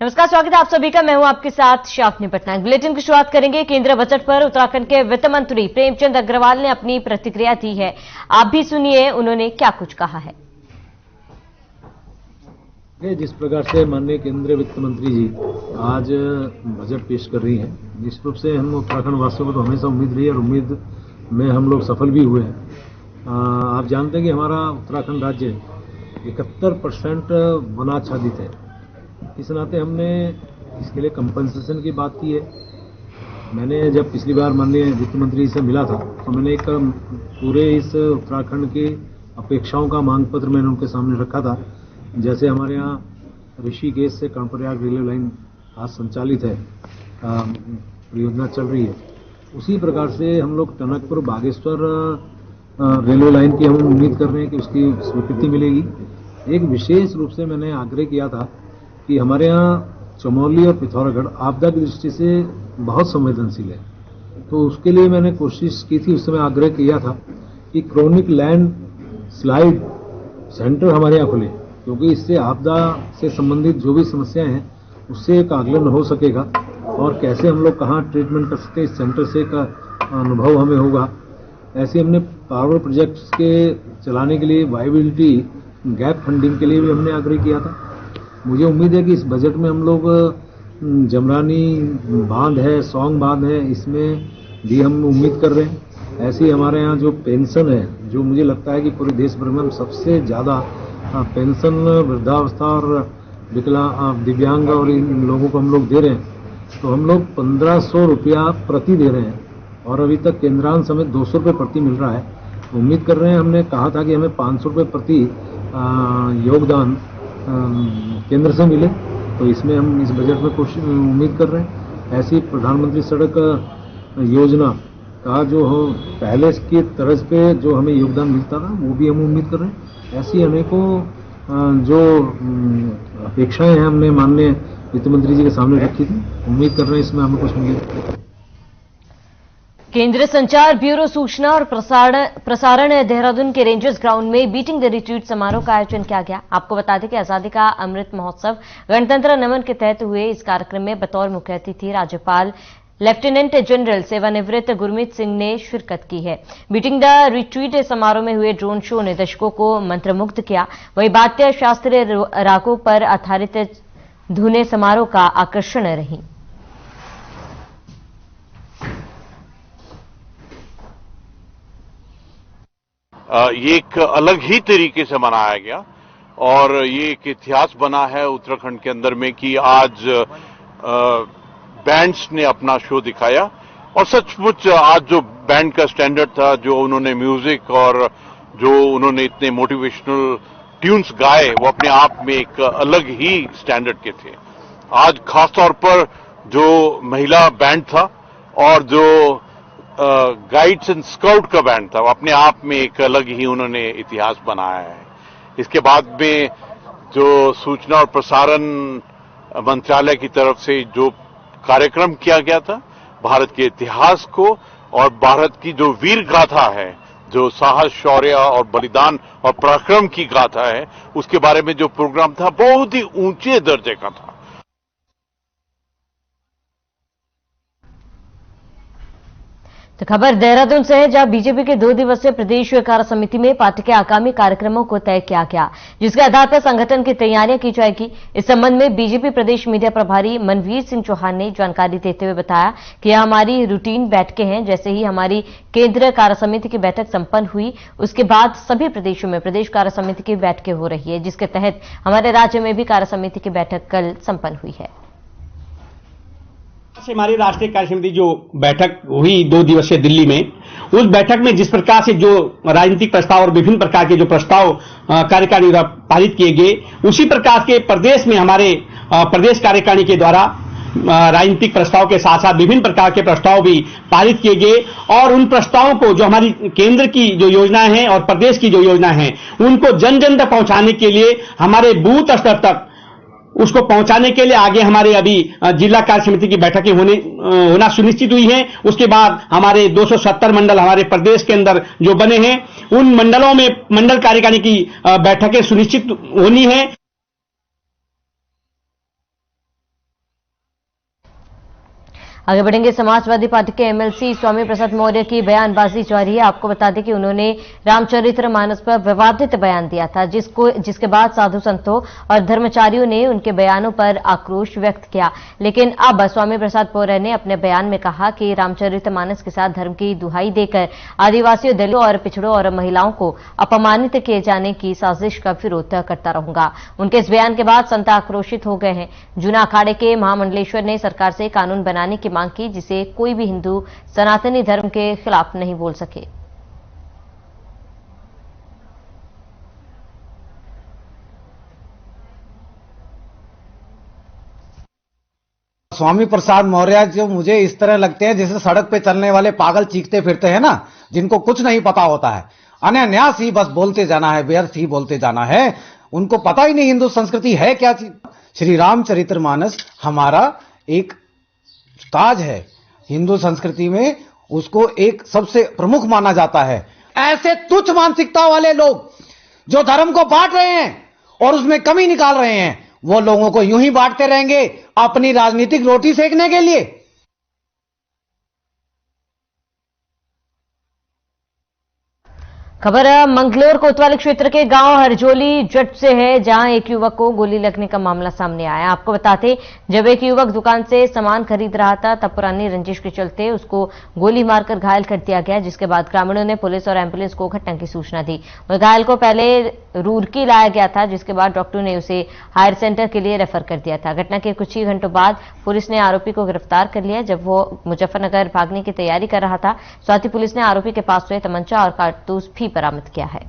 नमस्कार, स्वागत है आप सभी का। मैं हूं आपके साथ शाफनी पटनायक। बुलेटिन की शुरुआत करेंगे केंद्रीय बजट पर। उत्तराखंड के वित्त मंत्री प्रेमचंद अग्रवाल ने अपनी प्रतिक्रिया दी है। आप भी सुनिए उन्होंने क्या कुछ कहा है। जिस प्रकार से माननीय केंद्रीय वित्त मंत्री जी आज बजट पेश कर रही हैं, निश्चित रूप से हम उत्तराखंड वासियों को तो हमेशा उम्मीद रही है और उम्मीद में हम लोग सफल भी हुए हैं। आप जानते हैं कि हमारा उत्तराखंड राज्य 71% वनाच्छादित है। इस नाते हमने इसके लिए कंपनसेशन की बात की है। मैंने जब पिछली बार माननीय वित्त मंत्री से मिला था तो मैंने एक पूरे इस उत्तराखंड की अपेक्षाओं का मांग पत्र मैंने उनके सामने रखा था। जैसे हमारे यहाँ ऋषिकेश से कर्णप्रयाग रेलवे लाइन आज संचालित है, परियोजना चल रही है, उसी प्रकार से हम लोग टनकपुर बागेश्वर रेलवे लाइन की हम उम्मीद कर रहे हैं कि उसकी स्वीकृति मिलेगी। एक विशेष रूप से मैंने आग्रह किया था कि हमारे यहाँ चमोली और पिथौरागढ़ आपदा की दृष्टि से बहुत संवेदनशील है, तो उसके लिए मैंने कोशिश की थी, उस समय आग्रह किया था कि क्रॉनिक लैंड स्लाइड सेंटर हमारे यहाँ खुले, क्योंकि इससे आपदा से संबंधित जो भी समस्याएं हैं उससे एक आकलन हो सकेगा और कैसे हम लोग कहाँ ट्रीटमेंट कर सकते हैं, इस सेंटर से का अनुभव हमें होगा। ऐसे हमने पावर प्रोजेक्ट्स के चलाने के लिए वायबिलिटी गैप फंडिंग के लिए भी हमने आग्रह किया था। मुझे उम्मीद है कि इस बजट में हम लोग जमरानी बांध है, सौंग बांध है, इसमें भी हम उम्मीद कर रहे हैं। ऐसे ही हमारे यहाँ जो पेंशन है, जो मुझे लगता है कि पूरे देश भर में हम सबसे ज़्यादा पेंशन वृद्धावस्था और दिव्यांग और इन लोगों को हम लोग दे रहे हैं, तो हम लोग 1500 रुपया प्रति दे रहे हैं और अभी तक केंद्रांश समेत 200 रुपये प्रति मिल रहा है। उम्मीद कर रहे हैं, हमने कहा था कि हमें 500 रुपये प्रति योगदान केंद्र से मिले, तो इसमें हम इस बजट में कोशिश उम्मीद कर रहे हैं। ऐसी प्रधानमंत्री सड़क योजना का जो हो पहले की तर्ज पे जो हमें योगदान मिलता था वो भी हम उम्मीद कर रहे हैं। ऐसी अनेकों जो अपेक्षाएं हैं हमने माननीय वित्त मंत्री जी के सामने रखी थी, उम्मीद कर रहे हैं इसमें हमें कुछ मिले। केंद्रीय संचार ब्यूरो सूचना और प्रसारण देहरादून के रेंजर्स ग्राउंड में बीटिंग द रिट्रीट समारोह का आयोजन किया गया। आपको बता दें कि आजादी का अमृत महोत्सव गणतंत्र नमन के तहत हुए इस कार्यक्रम में बतौर मुख्य अतिथि राज्यपाल लेफ्टिनेंट जनरल सेवानिवृत्त गुरमीत सिंह ने शिरकत की है। बीटिंग द रिट्रीट समारोह में हुए ड्रोन शो ने दर्शकों को मंत्रमुग्ध किया। वहीं वाद्य शास्त्रीय रागों पर आधारित धुनें समारोह का आकर्षण रही। ये एक अलग ही तरीके से मनाया गया और ये एक इतिहास बना है उत्तराखंड के अंदर में कि आज बैंड्स ने अपना शो दिखाया और सचमुच आज जो बैंड का स्टैंडर्ड था, जो उन्होंने म्यूजिक और जो उन्होंने इतने मोटिवेशनल ट्यून्स गाए, वो अपने आप में एक अलग ही स्टैंडर्ड के थे। आज खासतौर पर जो महिला बैंड था और जो गाइड्स एंड स्काउट का बैंड था, वो अपने आप में एक अलग ही उन्होंने इतिहास बनाया है। इसके बाद में जो सूचना और प्रसारण मंत्रालय की तरफ से जो कार्यक्रम किया गया था, भारत के इतिहास को और भारत की जो वीर गाथा है, जो साहस, शौर्य और बलिदान और पराक्रम की गाथा है, उसके बारे में जो प्रोग्राम था बहुत ही ऊंचे दर्जे का था। तो खबर देहरादून से है, जहां बीजेपी के 2 दिवसीय प्रदेश कार्य समिति में पार्टी के आगामी कार्यक्रमों को तय किया गया, जिसके आधार पर संगठन की तैयारियां की जाएगी। इस संबंध में बीजेपी प्रदेश मीडिया प्रभारी मनवीर सिंह चौहान ने जानकारी देते हुए बताया कि यह हमारी रूटीन बैठकें हैं। जैसे ही हमारी केंद्रीय कार्य समिति की बैठक संपन्न हुई, उसके बाद सभी प्रदेशों में प्रदेश कार्य समिति की बैठकें हो रही है, जिसके तहत हमारे राज्य में भी कार्य समिति की बैठक कल संपन्न हुई है। हमारी राष्ट्रीय कार्य समिति जो बैठक हुई 2 दिवसीय दिल्ली में, उस बैठक में जिस प्रकार से जो राजनीतिक प्रस्ताव और विभिन्न प्रकार के जो प्रस्ताव कार्यकारिणी द्वारा पारित किए गए, उसी प्रकार के प्रदेश में हमारे प्रदेश कार्यकारिणी के द्वारा राजनीतिक प्रस्ताव के साथ साथ विभिन्न प्रकार के प्रस्ताव भी पारित किए गए और उन प्रस्तावों को जो हमारी केंद्र की जो योजनाएं हैं और प्रदेश की जो योजनाएं हैं, उनको जन जन तक पहुंचाने के लिए हमारे बूथ स्तर तक उसको पहुंचाने के लिए आगे हमारे अभी जिला कार्य समिति की बैठकें होना सुनिश्चित हुई हैं। उसके बाद हमारे 270 मंडल हमारे प्रदेश के अंदर जो बने हैं, उन मंडलों में मंडल कार्यकारिणी की बैठकें सुनिश्चित होनी है। आगे बढ़ेंगे। समाजवादी पार्टी के एमएलसी स्वामी प्रसाद मौर्य की बयानबाजी जारी है। आपको बता दें कि उन्होंने रामचरितमानस पर विवादित बयान दिया था, जिसके बाद साधु संतों और धर्मचारियों ने उनके बयानों पर आक्रोश व्यक्त किया। लेकिन अब स्वामी प्रसाद मौर्य ने अपने बयान में कहा कि रामचरितमानस के साथ धर्म की दुहाई देकर आदिवासियों, दलितों और पिछड़ों और महिलाओं को अपमानित किए जाने की साजिश का विरोध करता रहूंगा। उनके इस बयान के बाद संत आक्रोशित हो गए हैं। जूना अखाड़े के महामंडलेश्वर ने सरकार से कानून बनाने की मांग की, जिसे कोई भी हिंदू सनातनी धर्म के खिलाफ नहीं बोल सके। स्वामी प्रसाद मौर्य जो मुझे इस तरह लगते हैं जैसे सड़क पे चलने वाले पागल चीखते फिरते हैं ना, जिनको कुछ नहीं पता होता है, अनान्यास ही बस बोलते जाना है, व्यर्थ ही बोलते जाना है। उनको पता ही नहीं हिंदू संस्कृति है क्या चीज। श्री रामचरितमानस हमारा एक ताज है हिंदू संस्कृति में, उसको एक सबसे प्रमुख माना जाता है। ऐसे तुच्छ मानसिकता वाले लोग जो धर्म को बांट रहे हैं और उसमें कमी निकाल रहे हैं, वो लोगों को यूं ही बांटते रहेंगे अपनी राजनीतिक रोटी सेकने के लिए। खबर मंगलोर कोतवाली क्षेत्र के गांव हरजोली जट से है, जहां एक युवक को गोली लगने का मामला सामने आया। आपको बताते, जब एक युवक दुकान से सामान खरीद रहा था, तब पुरानी रंजिश के चलते उसको गोली मारकर घायल कर दिया गया, जिसके बाद ग्रामीणों ने पुलिस और एम्बुलेंस को घटना की सूचना दी। वह घायल को पहले रूरकी लाया गया था, जिसके बाद डॉक्टर ने उसे हायर सेंटर के लिए रेफर कर दिया था। घटना के कुछ ही घंटों बाद पुलिस ने आरोपी को गिरफ्तार कर लिया, जब वो मुजफ्फरनगर भागने की तैयारी कर रहा था। साथ ही पुलिस ने आरोपी के पास से तमंचा और कारतूस भी बरामद किया है।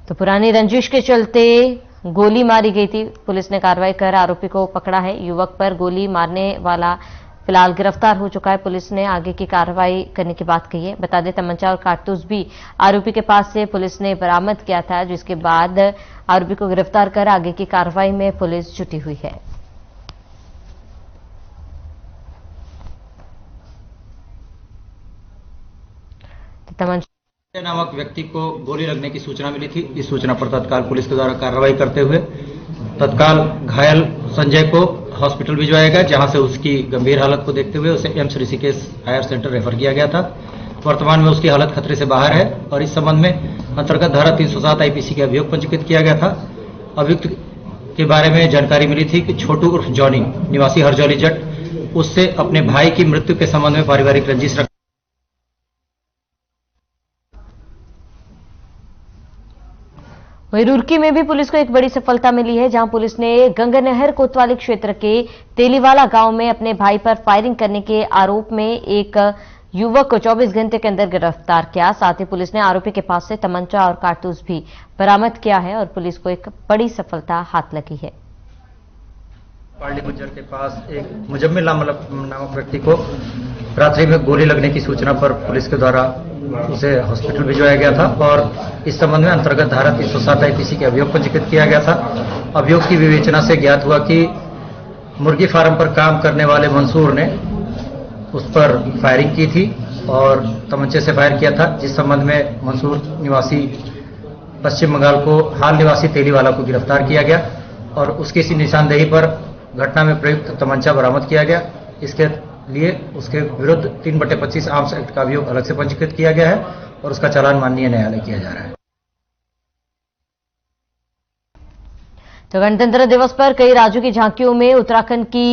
तो पुरानी रंजिश के चलते गोली मारी गई थी। पुलिस ने कार्रवाई कर आरोपी को पकड़ा है। युवक पर गोली मारने वाला फिलहाल गिरफ्तार हो चुका है। पुलिस ने आगे की कार्रवाई करने की बात कही है। बता दें, तमंचा और कारतूस भी आरोपी के पास से पुलिस ने बरामद किया था, जिसके बाद आरोपी को गिरफ्तार कर आगे की कार्रवाई में पुलिस जुटी हुई है। नामक व्यक्ति को गोली लगने की सूचना मिली थी। इस सूचना पर तत्काल पुलिस के द्वारा कार्रवाई करते हुए तत्काल घायल संजय को हॉस्पिटल भिजवाया गया, जहां से उसकी गंभीर हालत को देखते हुए उसे AIIMS Rishikesh higher centre refer किया गया था। वर्तमान में उसकी हालत खतरे से बाहर है और इस संबंध में अंतर्गत धारा 307 आईपीसी का अभियोग पंजीकृत किया गया था। अभियुक्त के बारे में जानकारी मिली थी कि छोटू उर्फ जॉनी निवासी हरजौली जट, उससे अपने भाई की मृत्यु के संबंध में पारिवारिक रंजिश रख। वहीं रुड़की में भी पुलिस को एक बड़ी सफलता मिली है, जहां पुलिस ने गंगानहर कोतवाली क्षेत्र के तेलीवाला गांव में अपने भाई पर फायरिंग करने के आरोप में एक युवक को 24 घंटे के अंदर गिरफ्तार किया। साथ ही पुलिस ने आरोपी के पास से तमंचा और कारतूस भी बरामद किया है और पुलिस को एक बड़ी सफलता हाथ लगी है। पार्ली गुज्जर के पास एक मुजम्मिल नामक व्यक्ति को रात्रि में गोली लगने की सूचना पर पुलिस के द्वारा उसे हॉस्पिटल भिजवाया गया था और इस संबंध में अंतर्गत धारा 307 आईपीसी के अभियोग पंजीकृत किया गया था। अभियोग की विवेचना से ज्ञात हुआ कि मुर्गी फार्म पर काम करने वाले मंसूर ने उस पर फायरिंग की थी और तमंचे से फायर किया था, जिस संबंध में मंसूर निवासी पश्चिम बंगाल को हाल निवासी तेलीवाला को गिरफ्तार किया गया और उसकी इसी निशानदेही पर घटना में प्रयुक्त तमंचा बरामद किया गया। इसके लिए उसके विरुद्ध 3/25 आर्म्स एक्ट का अभियोग अलग से पंजीकृत किया गया है और उसका चालान माननीय न्यायालय किया जा रहा है। तो गणतंत्र दिवस पर कई राज्यों की झांकियों में उत्तराखंड की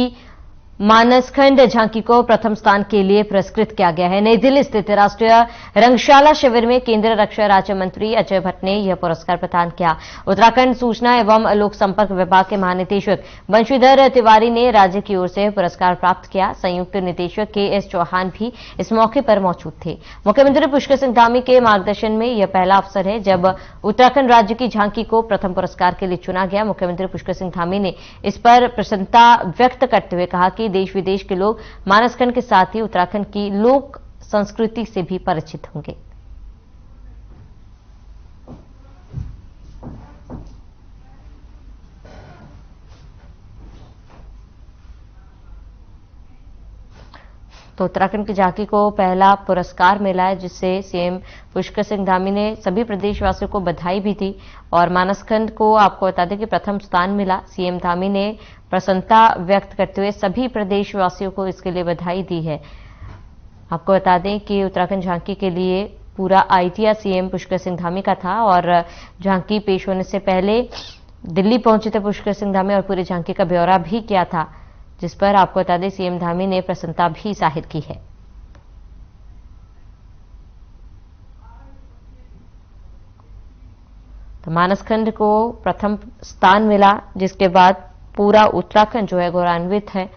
मानसखंड झांकी को प्रथम स्थान के लिए पुरस्कृत किया गया है। नई दिल्ली स्थित राष्ट्रीय रंगशाला शिविर में केंद्रीय रक्षा राज्य मंत्री अजय भट्ट ने यह पुरस्कार प्रदान किया। उत्तराखंड सूचना एवं लोक संपर्क विभाग के महानिदेशक बंशीधर तिवारी ने राज्य की ओर से पुरस्कार प्राप्त किया। संयुक्त निदेशक के.एस. चौहान भी इस मौके पर मौजूद थे। मुख्यमंत्री पुष्कर सिंह धामी के मार्गदर्शन में यह पहला अवसर है जब उत्तराखंड राज्य की झांकी को प्रथम पुरस्कार के लिए चुना गया। मुख्यमंत्री पुष्कर सिंह धामी ने इस पर प्रसन्नता व्यक्त करते हुए कहा कि देश विदेश के लोग मानसखंड के साथ ही उत्तराखंड की लोक संस्कृति से भी परिचित होंगे। तो उत्तराखंड की झांकी को पहला पुरस्कार मिला है, जिससे सीएम पुष्कर सिंह धामी ने सभी प्रदेशवासियों को बधाई भी दी। और मानसखंड को आपको बता दें कि प्रथम स्थान मिला। सीएम धामी ने प्रसन्नता व्यक्त करते हुए सभी प्रदेशवासियों को इसके लिए बधाई दी है। आपको बता दें कि उत्तराखंड झांकी के लिए पूरा आइडिया सीएम पुष्कर सिंह धामी का था और झांकी पेश होने से पहले दिल्ली पहुंचे थे पुष्कर सिंह धामी और पूरी झांकी का ब्यौरा भी किया था, जिस पर आपको बता दें सीएम धामी ने प्रसन्नता भी जाहिर की है। तो मानसखंड को प्रथम स्थान मिला, जिसके बाद पूरा उत्तराखंड जो है गौरवान्वित है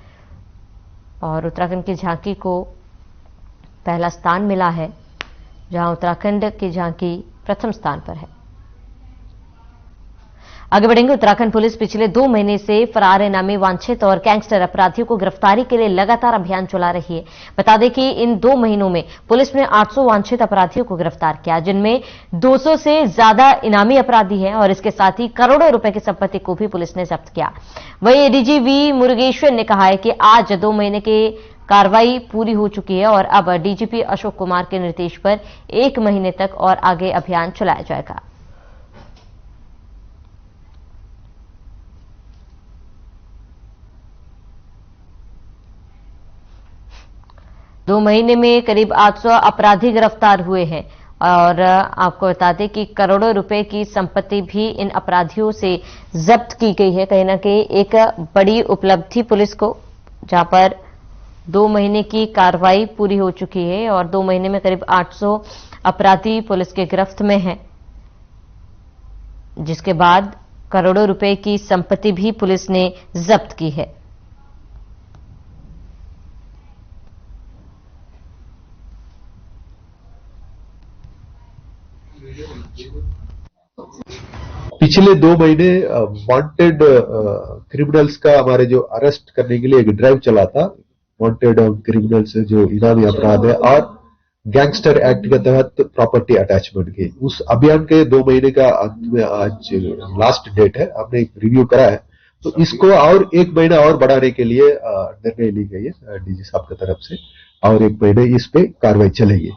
और उत्तराखंड की झांकी को पहला स्थान मिला है, जहां उत्तराखंड की झांकी प्रथम स्थान पर है। आगे बढ़ेंगे। उत्तराखंड पुलिस पिछले 2 महीने से फरार इनामी वांछित और गैंगस्टर अपराधियों को गिरफ्तारी के लिए लगातार अभियान चला रही है। बता दें कि इन 2 महीनों में पुलिस ने 800 वांछित अपराधियों को गिरफ्तार किया, जिनमें 200 से ज्यादा इनामी अपराधी हैं और इसके साथ ही करोड़ों रुपए की संपत्ति को भी पुलिस ने जब्त किया। वहीं एडीजी वी मुरुगेश्वर ने कहा है कि आज 2 महीने की कार्रवाई पूरी हो चुकी है और अब डीजीपी अशोक कुमार के निर्देश पर 1 महीने तक और आगे अभियान चलाया जाएगा। दो महीने में करीब 800 अपराधी गिरफ्तार हुए हैं और आपको बता दें कि करोड़ों रुपए की संपत्ति भी इन अपराधियों से जब्त की गई है। कहीं ना कहीं एक बड़ी उपलब्धि पुलिस को, जहां पर 2 महीने की कार्रवाई पूरी हो चुकी है और 2 महीने में करीब 800 अपराधी पुलिस के गिरफ्त में हैं, जिसके बाद करोड़ों रुपए की संपत्ति भी पुलिस ने जब्त की है। पिछले 2 महीने वांटेड क्रिमिनल्स का हमारे जो अरेस्ट करने के लिए एक ड्राइव चला था। वांटेड क्रिमिनल्स जो इनामी अपराध है और गैंगस्टर एक्ट के तहत प्रॉपर्टी अटैचमेंट के, उस अभियान के 2 महीने का अंत में आज लास्ट डेट है। हमने एक रिव्यू करा है, तो इसको और 1 महीना और बढ़ाने के लिए निर्णय ली गई है डीजी साहब की तरफ से, और 1 महीने इस पे कार्रवाई चलेगी।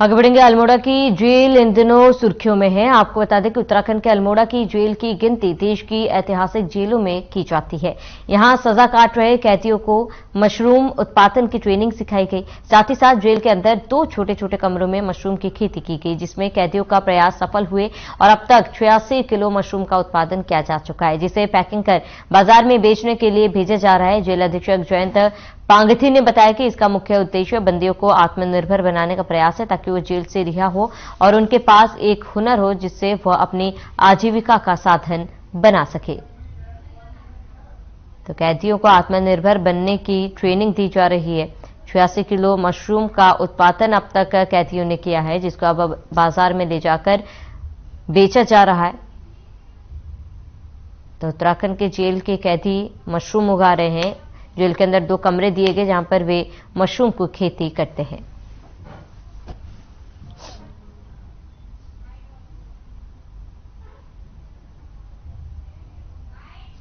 आगे बढ़ेंगे। अल्मोड़ा की जेल इन दिनों सुर्खियों में है। आपको बता दें कि उत्तराखंड के अल्मोड़ा की जेल की गिनती देश की ऐतिहासिक जेलों में की जाती है। यहां सजा काट रहे कैदियों को मशरूम उत्पादन की ट्रेनिंग सिखाई गई। साथ ही साथ जेल के अंदर 2 छोटे छोटे कमरों में मशरूम की खेती की गई, जिसमें कैदियों का प्रयास सफल हुए और अब तक 86 किलो मशरूम का उत्पादन किया जा चुका है, जिसे पैकिंग कर बाजार में बेचने के लिए भेजा जा रहा है। जेल अधीक्षक जयंत पांगथी ने बताया कि इसका मुख्य उद्देश्य बंदियों को आत्मनिर्भर बनाने का प्रयास है, ताकि वो जेल से रिहा हो और उनके पास एक हुनर हो जिससे वह अपनी आजीविका का साधन बना सके। तो कैदियों को आत्मनिर्भर बनने की ट्रेनिंग दी जा रही है। 86 किलो मशरूम का उत्पादन अब तक कैदियों ने किया है, जिसको अब बाजार में ले जाकर बेचा जा रहा है। तो उत्तराखंड के जेल के कैदी मशरूम उगा रहे हैं। जेल के अंदर 2 कमरे दिए गए, जहां पर वे मशरूम की खेती करते हैं।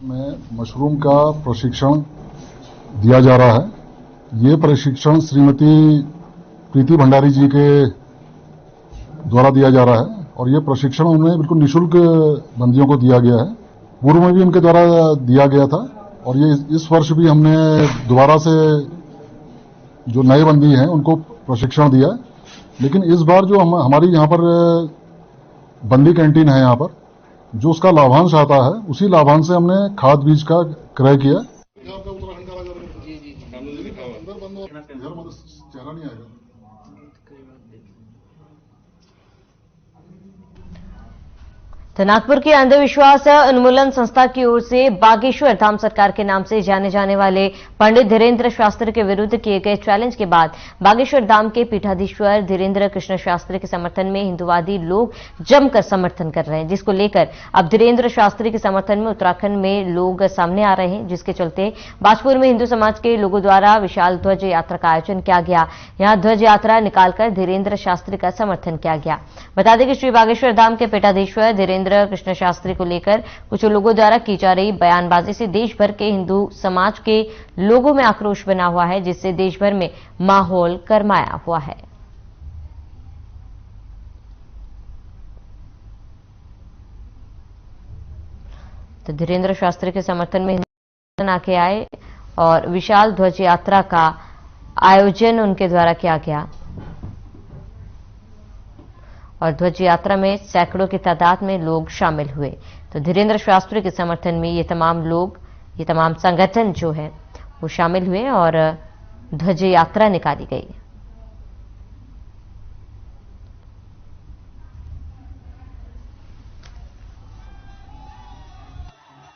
में मशरूम का प्रशिक्षण दिया जा रहा है। ये प्रशिक्षण श्रीमती प्रीति भंडारी जी के द्वारा दिया जा रहा है और ये प्रशिक्षण उन्हें बिल्कुल निःशुल्क बंदियों को दिया गया है। पूर्व में भी उनके द्वारा दिया गया था और ये इस वर्ष भी हमने दोबारा से जो नए बंदी हैं उनको प्रशिक्षण दिया। लेकिन इस बार जो हमारी यहाँ पर बंदी कैंटीन है, यहाँ पर जो उसका लाभांश आता है, उसी लाभांश से हमने खाद बीज का क्रय किया। तो नागपुर की अंधविश्वास उन्मूलन संस्था की ओर से बागेश्वर धाम सरकार के नाम से जाने जाने वाले पंडित धीरेन्द्र शास्त्री के विरुद्ध किए गए चैलेंज के बाद बागेश्वर धाम के पीठाधीश्वर धीरेन्द्र कृष्ण शास्त्री के समर्थन में हिंदुवादी लोग जमकर समर्थन कर रहे हैं, जिसको लेकर अब धीरेन्द्र शास्त्री के समर्थन में उत्तराखंड में लोग सामने आ रहे हैं, जिसके चलते बाजपुर में हिंदू समाज के लोगों द्वारा विशाल ध्वज यात्रा का आयोजन किया गया। यहां ध्वज यात्रा निकालकर धीरेन्द्र शास्त्री का समर्थन किया गया। बता दें कि श्री बागेश्वर धाम के पीठाधीश्वर धीरेन्द्र कृष्ण शास्त्री को लेकर कुछ लोगों द्वारा की जा रही बयानबाजी से देश भर के हिंदू समाज के लोगों में आक्रोश बना हुआ है, जिससे देश भर में माहौल गरमाया हुआ है। तो धीरेन्द्र शास्त्री के समर्थन में हिंदू आके आए और विशाल ध्वज यात्रा का आयोजन उनके द्वारा किया गया और ध्वज यात्रा में सैकड़ों की तादाद में लोग शामिल हुए। तो धीरेन्द्र शास्त्री के समर्थन में ये तमाम संगठन जो है वो शामिल हुए और ध्वज यात्रा निकाली गई।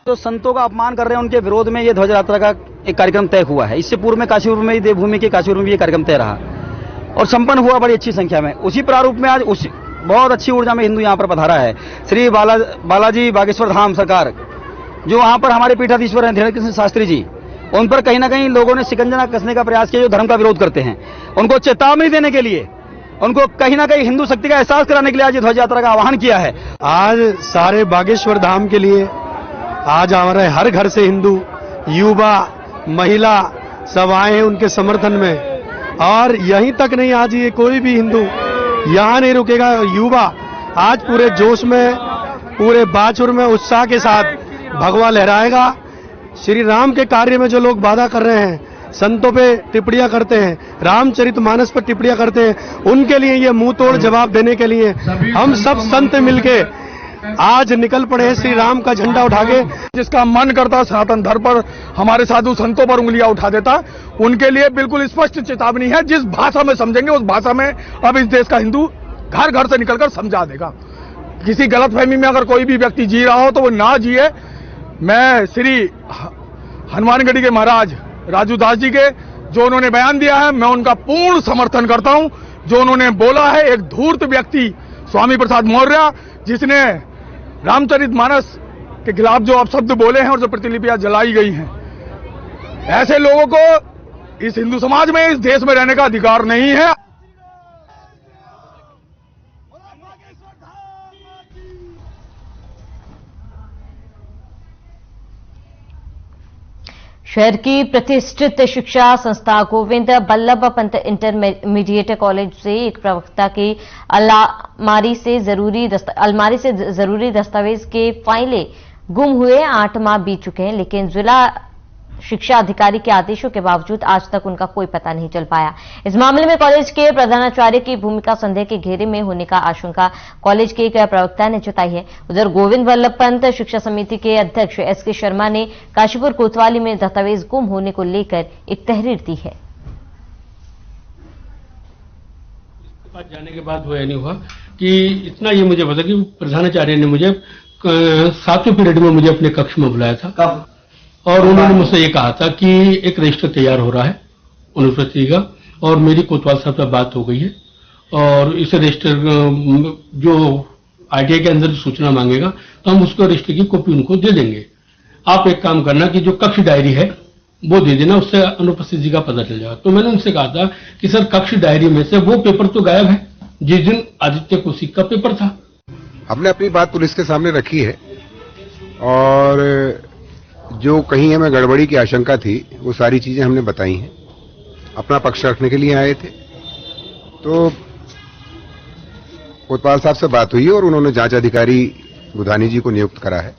तो संतों का अपमान कर रहे हैं, उनके विरोध में ये ध्वज यात्रा का एक कार्यक्रम तय हुआ है। इससे पूर्व में काशीपुर में देवभूमि के काशीपुर में भी ये कार्यक्रम तय रहा और संपन्न हुआ बड़ी अच्छी संख्या में। उसी प्रारूप में आज बहुत अच्छी ऊर्जा में हिंदू यहाँ पर पधारा है। श्री बालाजी बागेश्वर धाम सरकार जो वहाँ पर हमारे पीठाधीश्वर हैं धीरेन्द्र कृष्ण शास्त्री जी, उन पर कहीं ना कहीं लोगों ने शिकंजा कसने का प्रयास किया, जो धर्म का विरोध करते हैं। उनको चेतावनी देने के लिए, उनको कहीं ना कहीं हिंदू शक्ति का एहसास कराने के लिए आज ध्वज यात्रा का आह्वान किया है। आज सारे बागेश्वर धाम के लिए आज हमारे हर घर से हिंदू युवा महिला सब आए हैं उनके समर्थन में। और यहीं तक नहीं, आज ये कोई भी हिंदू यहाँ नहीं रुकेगा। युवा आज पूरे जोश में, पूरे बाछुर में उत्साह के साथ भगवा लहराएगा। श्री राम के कार्य में जो लोग बाधा कर रहे हैं, संतों पे टिप्पणियां करते हैं, रामचरितमानस पर टिप्पणियां करते हैं, उनके लिए ये मुंह तोड़ जवाब देने के लिए हम सब संत मिलके आज निकल पड़े हैं श्री राम का झंडा उठा के। जिसका मन करता सनातन धर्म पर, हमारे साधु संतों पर उंगलियां उठा देता, उनके लिए बिल्कुल स्पष्ट चेतावनी है। जिस भाषा में समझेंगे उस भाषा में अब इस देश का हिंदू घर घर से निकलकर समझा देगा। किसी गलतफहमी में अगर कोई भी व्यक्ति जी रहा हो तो वो ना जिए। मैं श्री हनुमानगढ़ी के महाराज राजू दास जी के जो उन्होंने बयान दिया है, मैं उनका पूर्ण समर्थन करता हूं। जो उन्होंने बोला है, एक धूर्त व्यक्ति स्वामी प्रसाद मौर्य जिसने रामचरितमानस के खिलाफ जो अपशब्द बोले हैं और जो प्रतिलिपियां जलाई गई हैं, ऐसे लोगों को इस हिंदू समाज में, इस देश में रहने का अधिकार नहीं है। शहर की प्रतिष्ठित शिक्षा संस्था गोविंद बल्लभ पंत इंटरमीडिएट कॉलेज से एक प्रवक्ता की अलमारी से जरूरी दस्तावेज के फाइलें गुम हुए 8 माह बीत चुके हैं, लेकिन जिला शिक्षा अधिकारी के आदेशों के बावजूद आज तक उनका कोई पता नहीं चल पाया। इस मामले में कॉलेज के प्रधानाचार्य की भूमिका संदेह के घेरे में होने का आशंका कॉलेज के एक प्रवक्ता ने जताई है। उधर गोविंद बल्लभ पंत शिक्षा समिति के अध्यक्ष एसके शर्मा ने काशीपुर कोतवाली में दस्तावेज गुम होने को लेकर एक तहरीर दी है। जाने के बाद वो नहीं हुआ कि इतना ये मुझे पता कि प्रधानाचार्य ने मुझे 7वें पीरियड में मुझे अपने कक्ष में बुलाया था। कब? और उन्होंने मुझसे ये कहा था कि एक रजिस्टर तैयार हो रहा है अनुसूची का, और मेरी कोतवाल साहब से बात हो गई है और इस रजिस्टर जो आईटीआई के अंदर सूचना मांगेगा तो हम उसको रजिस्टर की कॉपी उनको दे देंगे। आप एक काम करना कि जो कक्ष डायरी है वो दे देना, उससे अनुपस्थिति का पता चल जाएगा। तो मैंने उनसे कहा था कि सर कक्ष डायरी में से वो पेपर तो गायब है जिस दिन आदित्य कौशिक का पेपर था। हमने अपनी बात पुलिस के सामने रखी है और जो कहीं हमें गड़बड़ी की आशंका थी वो सारी चीजें हमने बताई हैं। अपना पक्ष रखने के लिए आए थे तो कोतवाल साहब से बात हुई और उन्होंने जांच अधिकारी बुधानी जी को नियुक्त करा है।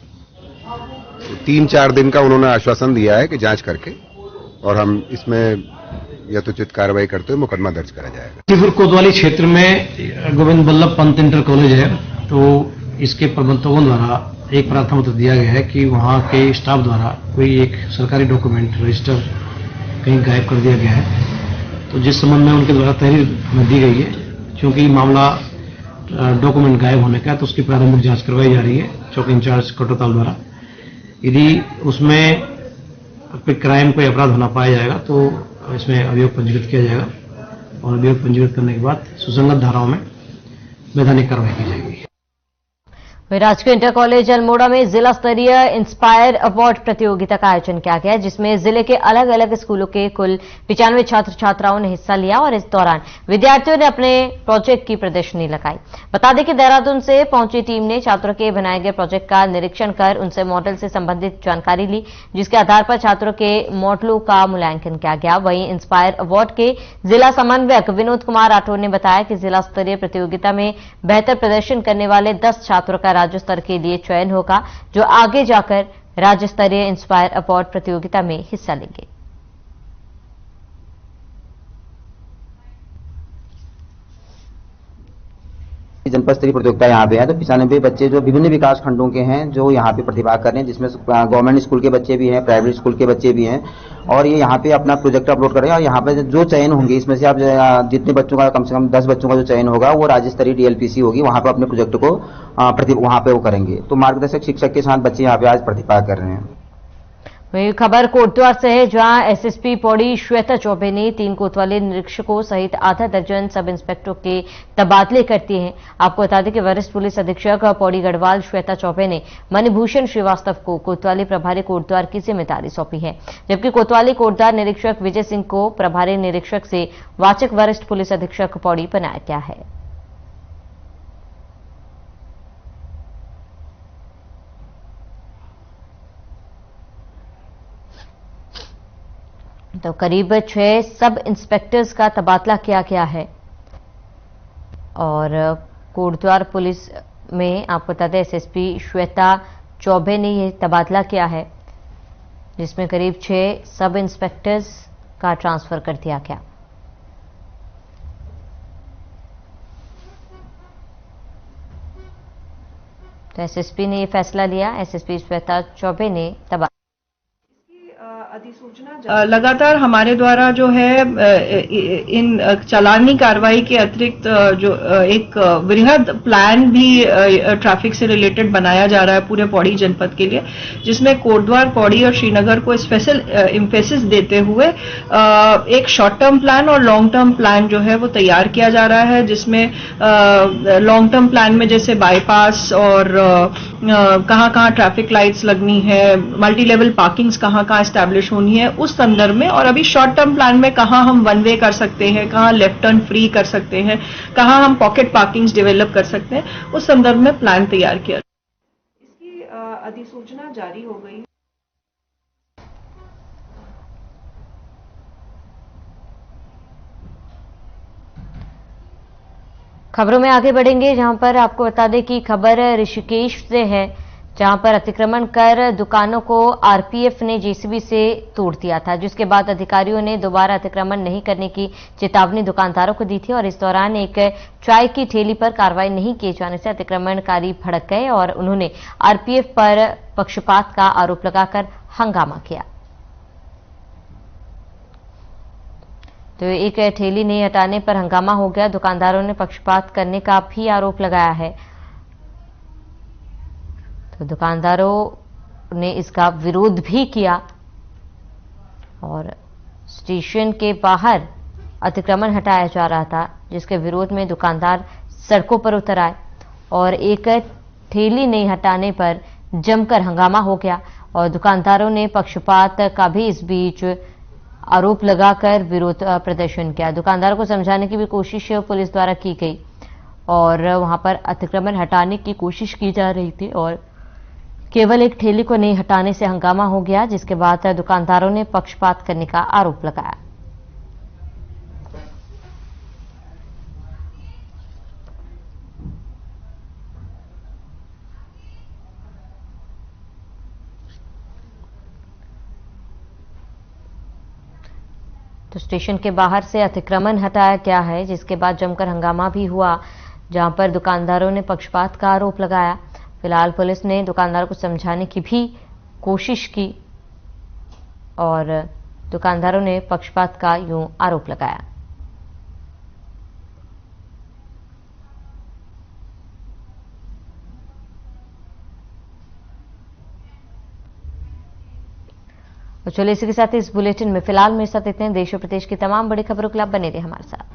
तो 3-4 दिन का उन्होंने आश्वासन दिया है कि जांच करके और हम इसमें यथोचित कार्रवाई करते हुए मुकदमा दर्ज करा जाएगा। काशीपुर कोतवाली क्षेत्र में गोविंद बल्लभ पंत इंटर कॉलेज है, तो इसके प्रबंधकों द्वारा एक प्रार्थना पत्र दिया गया है कि वहाँ के स्टाफ द्वारा कोई एक सरकारी डॉक्यूमेंट रजिस्टर कहीं गायब कर दिया गया है। तो जिस संबंध में उनके द्वारा तहरीर हमें दी गई है, क्योंकि मामला डॉक्यूमेंट गायब होने का, तो उसकी प्रारंभिक जांच करवाई जा रही है चौकी इंचार्ज कोटोताल द्वारा। यदि उसमें कोई क्राइम, कोई अपराध होना पाया जाएगा तो इसमें अभियोग पंजीकृत किया जाएगा और अभियोग पंजीकृत करने के बाद सुसंगत धाराओं में वैधानिक कार्रवाई की जाएगी। राजकीय इंटर कॉलेज अल्मोड़ा में जिला स्तरीय इंस्पायर अवार्ड प्रतियोगिता का आयोजन किया गया, जिसमें जिले के अलग अलग स्कूलों के कुल 95 छात्र छात्राओं ने हिस्सा लिया और इस दौरान विद्यार्थियों ने अपने प्रोजेक्ट की प्रदर्शनी लगाई। बता दें कि देहरादून से पहुंची टीम ने छात्रों के बनाए गए प्रोजेक्ट का निरीक्षण कर उनसे मॉडल से संबंधित जानकारी ली, जिसके आधार पर छात्रों के मॉडलों का मूल्यांकन किया गया। वहीं इंस्पायर अवार्ड के जिला समन्वयक विनोद कुमार राठौर ने बताया कि जिला स्तरीय प्रतियोगिता में बेहतर प्रदर्शन करने वाले 10 छात्रों का राज्य स्तर के लिए चयन होगा, जो आगे जाकर राज्य स्तरीय इंस्पायर अवार्ड प्रतियोगिता में हिस्सा लेंगे। जनपद स्तरीय प्रतियोगिता यहाँ पे है, तो 95 बच्चे जो विभिन्न विकास खंडों के हैं जो यहाँ पे प्रतिभाग कर रहे हैं, जिसमें गवर्नमेंट स्कूल के बच्चे भी हैं, प्राइवेट स्कूल के बच्चे भी हैं, और ये यहाँ पे अपना प्रोजेक्ट अपलोड कर रहे हैं। और यहाँ पे जो चयन होंगे इसमें से आप जितने बच्चों का, कम से कम 10 बच्चों का जो चयन होगा वो राज्य स्तरीय DLPC होगी, वहाँ पे अपने प्रोजेक्ट को वहाँ पे वो करेंगे। तो मार्गदर्शक शिक्षक के साथ बच्चे यहाँ पे आज प्रतिभाग कर रहे हैं। वही खबर कोटद्वार से है, जहां एसएसपी पौड़ी श्वेता चौबे ने 3 कोतवाली निरीक्षकों सहित आधा दर्जन सब इंस्पेक्टरों के तबादले कर दिए हैं। आपको बता दें कि वरिष्ठ पुलिस अधीक्षक पौड़ी गढ़वाल श्वेता चौबे ने मणिभूषण श्रीवास्तव को कोतवाली प्रभारी कोटद्वार की जिम्मेदारी सौंपी है, जबकि कोतवाली कोटद्वार निरीक्षक विजय सिंह को प्रभारी निरीक्षक से वाचक वरिष्ठ पुलिस अधीक्षक पौड़ी बनाया गया है। तो करीब 6 सब इंस्पेक्टर्स का तबादला किया गया है और कोटद्वार पुलिस में आपको बता दें एसएसपी श्वेता चौबे ने यह तबादला किया है, जिसमें करीब 6 सब इंस्पेक्टर्स का ट्रांसफर कर दिया गया। तो एसएसपी ने यह फैसला लिया। एसएसपी श्वेता चौबे ने तबादला अधिसूचना लगातार हमारे द्वारा जो है इन चालानी कार्रवाई के अतिरिक्त जो एक वृहद प्लान भी ट्रैफिक से रिलेटेड बनाया जा रहा है पूरे पौड़ी जनपद के लिए, जिसमें कोटद्वार, पौड़ी और श्रीनगर को स्पेशल एम्फेसिस देते हुए एक शॉर्ट टर्म प्लान और लॉन्ग टर्म प्लान जो है वो तैयार किया जा रहा है, जिसमें लॉन्ग टर्म प्लान में जैसे बाईपास और कहाँ ट्रैफिक लाइट्स लगनी है, मल्टी लेवल पार्किंग्स कहाँ एस्टैब्लिश होनी है उस संदर्भ में, और अभी शॉर्ट टर्म प्लान में कहाँ हम वन वे कर सकते हैं, कहाँ लेफ्ट टर्न फ्री कर सकते हैं, कहाँ हम पॉकेट पार्किंग्स डेवलप कर सकते हैं, उस संदर्भ में प्लान तैयार किया। इसकी अधिसूचना जारी हो गई। खबरों में आगे बढ़ेंगे, जहां पर आपको बता दें कि खबर ऋषिकेश से है, जहां पर अतिक्रमण कर दुकानों को आरपीएफ ने जेसीबी से तोड़ दिया था, जिसके बाद अधिकारियों ने दोबारा अतिक्रमण नहीं करने की चेतावनी दुकानदारों को दी थी और इस दौरान एक चाय की ठेली पर कार्रवाई नहीं किए जाने से अतिक्रमणकारी भड़क गए और उन्होंने आरपीएफ पर पक्षपात का आरोप लगाकर हंगामा किया। तो एक ठेली नहीं हटाने पर हंगामा हो गया। दुकानदारों ने पक्षपात करने का भी आरोप लगाया है, तो दुकानदारों ने इसका विरोध भी किया और स्टेशन के बाहर अतिक्रमण हटाया जा रहा था, जिसके विरोध में दुकानदार सड़कों पर उतर आए और एक ठेली नहीं हटाने पर जमकर हंगामा हो गया और दुकानदारों ने पक्षपात का भी इस बीच आरोप लगाकर विरोध प्रदर्शन किया। दुकानदारों को समझाने की भी कोशिश पुलिस द्वारा की गई और वहां पर अतिक्रमण हटाने की कोशिश की जा रही थी और केवल एक ठेली को नहीं हटाने से हंगामा हो गया, जिसके बाद दुकानदारों ने पक्षपात करने का आरोप लगाया। तो स्टेशन के बाहर से अतिक्रमण हटाया गया है, जिसके बाद जमकर हंगामा भी हुआ, जहां पर दुकानदारों ने पक्षपात का आरोप लगाया। फिलहाल पुलिस ने दुकानदारों को समझाने की भी कोशिश की और दुकानदारों ने पक्षपात का यूं आरोप लगाया। और चलिए इसी के साथ इस बुलेटिन में फिलहाल मेरे साथ इतने। देश और प्रदेश की तमाम बड़ी खबरों के लिए आप बने रहिए हमारे साथ।